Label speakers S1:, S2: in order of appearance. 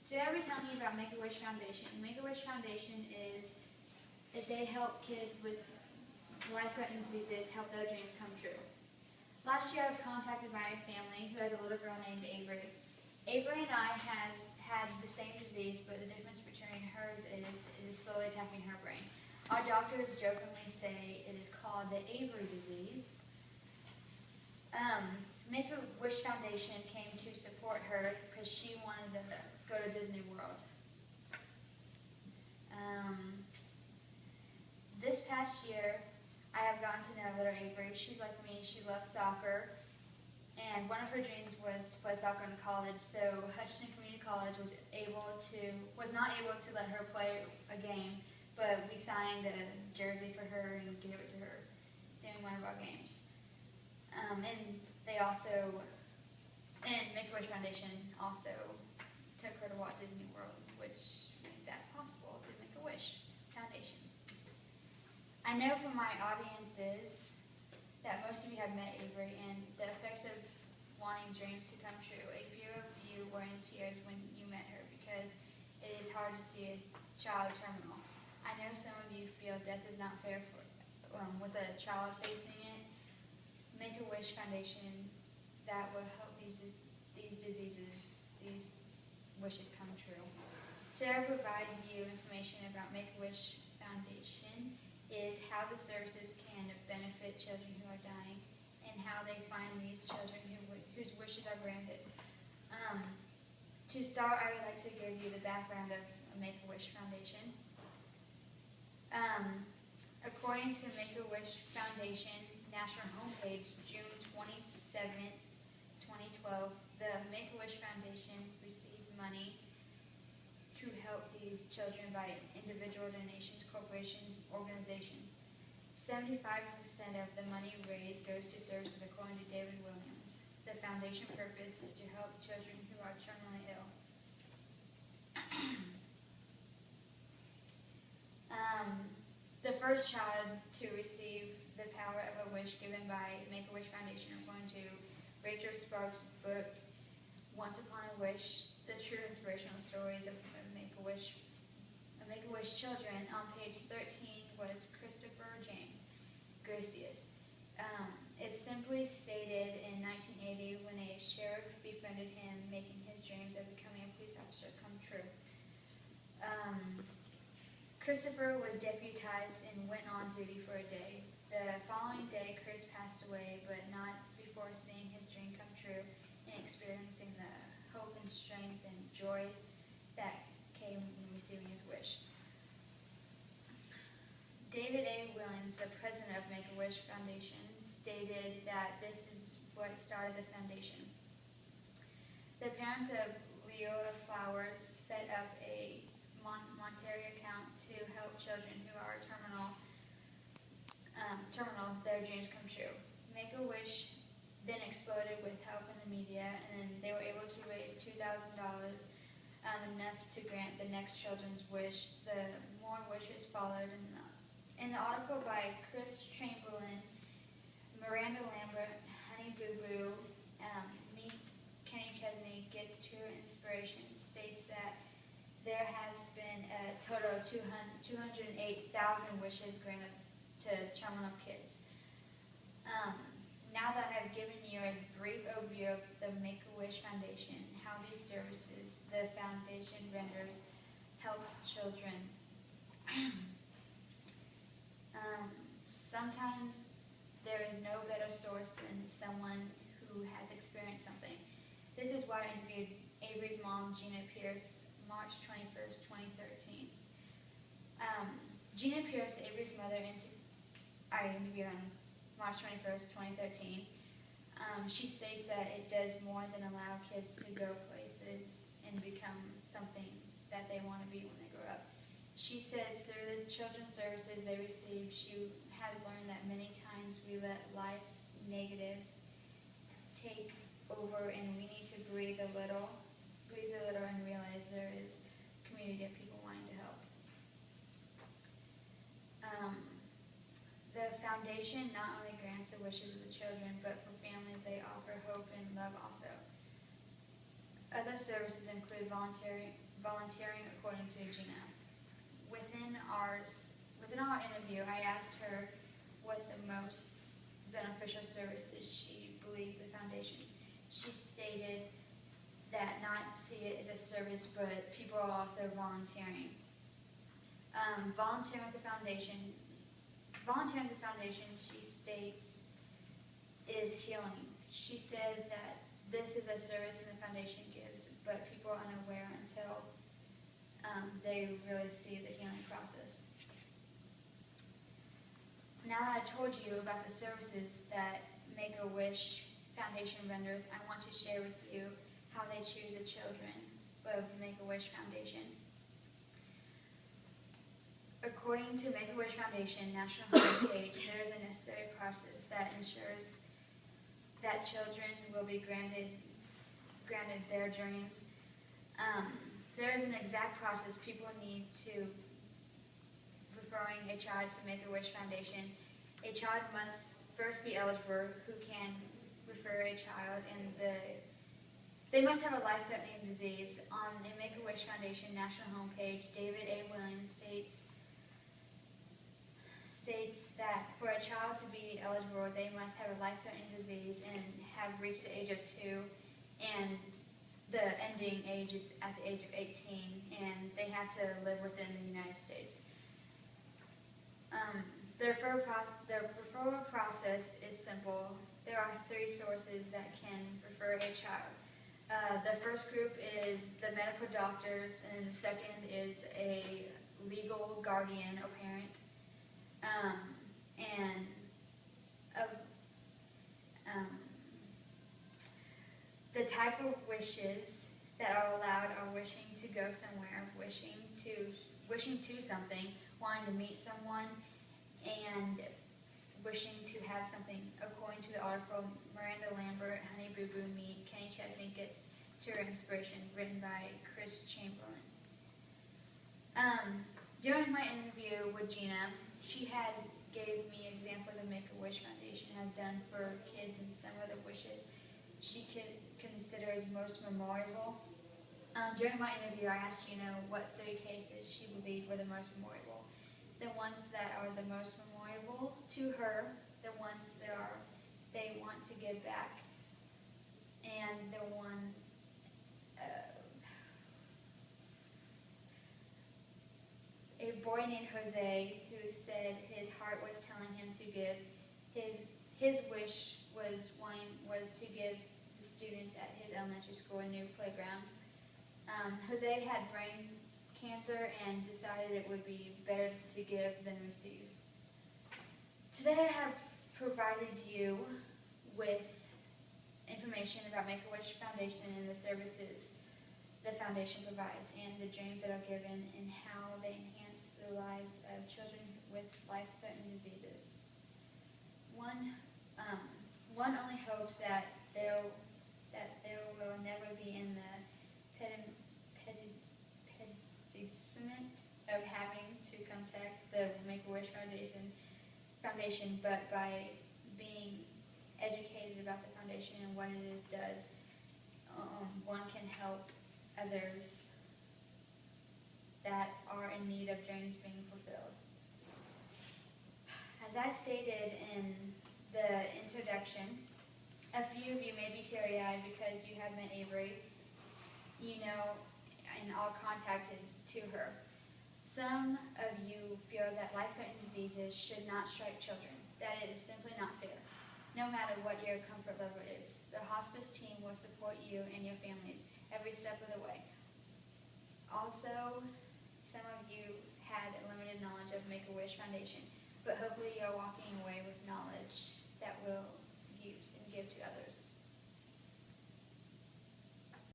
S1: Today I'll be telling you about Make-A-Wish Foundation. Make-A-Wish Foundation is that they help kids with life-threatening diseases help their dreams come true. Last year I was contacted by a family who has a little girl named Avery. Avery and I had the same disease, but the difference between hers is it is slowly attacking her brain. Our doctors jokingly say it is called the Avery disease. Make-A-Wish Foundation came to support her because she wanted to go to Disney World. This past year, I have gotten to know little Avery. She's like me, she loves soccer, and one of her dreams was to play soccer in college, so Hutchinson Community College was not able to let her play a game, but we signed a jersey for her and gave it to her during one of our games. And Make-A-Wish Foundation also took her to Walt Disney World, which made that possible through Make-A-Wish Foundation. I know from my audiences that most of you have met Avery and the effects of wanting dreams to come true. A few of you were in tears when you met her because it is hard to see a child terminal. I know some of you feel death is not fair with a child facing it. Make-A-Wish Foundation that will help these diseases, these wishes come true. Today I provide you information about Make-A-Wish Foundation is how the services can benefit children who are dying and how they find these children whose wishes are granted. To start, I would like to give you the background of Make-A-Wish Foundation. According to Make-A-Wish Foundation national homepage, June 27th, 2012, the Make-A-Wish Foundation receives money to help these children by individual donations, corporations, organizations. 75% of the money raised goes to services according to David Williams. The foundation purpose is to help children who are terminally ill. The first child to receive the power of a wish given by Make-A-Wish Foundation, according to Rachel Sparks' book, Once Upon a Wish, The True Inspirational Stories of Make-A-Wish Children. On page 13 was Christopher James Gracious. It simply stated in 1980 when a sheriff befriended him, making his dreams of becoming a police officer come true. Christopher was deputized and went on duty for a day. The following day, Chris passed away, but not before seeing his dream come true and experiencing the hope and strength and joy that came when receiving his wish. David A. Williams, the president of Make-A-Wish Foundation, stated that this is what started the foundation. The parents of Leola Flowers set up a monetary account to help children who are terminal, their dreams come true. Make-A-Wish then exploded with help in the media, and they were able to raise $2,000, enough to grant the next children's wish. The more wishes followed. In the article by Chris Chamberlain, Miranda Lambert, Honey Boo Boo, Meet Kenny Chesney Gets to Inspiration, states that there has been a total of 208,000 wishes granted to terminal kids. Now that I've given you a brief overview of the Make-A-Wish Foundation, how these services the foundation renders helps children. Sometimes there is no better source than someone who has experienced something. This is why I interviewed Avery's mom, Gina Pierce, March 21st, 2013. Gina Pierce, Avery's mother, I interviewed on March 21st, 2013. She states that it does more than allow kids to go places and become something that they want to be when they grow up. She said through the children's services they receive, she has learned that many times we let life's negatives take over and we need to breathe a little and realize there is a community of people wanting to help. The foundation not only grants the wishes of the children, but for families they offer hope and love also. Other services include volunteering volunteering according to Gina. Within our interview, I asked her what the most beneficial services she believed the foundation. She stated that not see it as a service, but people are also volunteering. Volunteering with the foundation, she states, is healing. She said that this is a service the foundation gives, but people are unaware until they really see the healing process. Now that I've told you about the services that Make-A-Wish Foundation renders, I want to share with you how they choose the children of Make-A-Wish Foundation. According to Make-A-Wish Foundation National homepage, there is a necessary process that ensures that children will be granted their dreams. There is an exact process people need to referring a child to Make-A-Wish Foundation. A child must first be eligible who can refer a child, and they must have a life-threatening disease. On the Make-A-Wish Foundation national homepage, David A. Williams states that for a child to be eligible, they must have a life-threatening disease and have reached the age of 2, and the ending age is at the age of 18, and they have to live within the United States. The referral process is simple. There are 3 sources that can refer a child. The first group is the medical doctors, and the second is a legal guardian or parent. The type of wishes that are allowed are wishing to go somewhere, wishing to something, wanting to meet someone, and wishing to have something. According to the article, Miranda Lambert, Honey Boo Boo Meet, Kenny Chesney Gets to Her Inspiration, written by Chris Chamberlain. During my interview with Gina, she gave me examples of Make-A-Wish Foundation has done for kids and some of the wishes she considers most memorable. During my interview, I asked Gina what 3 cases she believed were the most memorable. The ones that are the most memorable to her, the ones that they want to give back, and the ones a boy named Jose who said his heart was telling him to give. His wish was to give the students at his elementary school a new playground. Jose had brain cancer and decided it would be better to give than receive. Today I have provided you with information about Make-A-Wish Foundation and the services the foundation provides, and the dreams that are given, and how they enhance the lives of children with life-threatening diseases. One only hopes that there will never be in the predicament of having to contact the Make-A-Wish Foundation, but by being educated about the foundation and what it does, one can help others that are in need of dreams being fulfilled. As I stated in the introduction, a few of you may be teary-eyed because you have met Avery, and all contacted to her. Some of you feel that life-threatening diseases should not strike children, that it is simply not fair, no matter what your comfort level is. The hospice team will support you and your families every step of the way. Also, some of you had limited knowledge of Make-A-Wish Foundation, but hopefully you're walking away with knowledge that will use and give to others.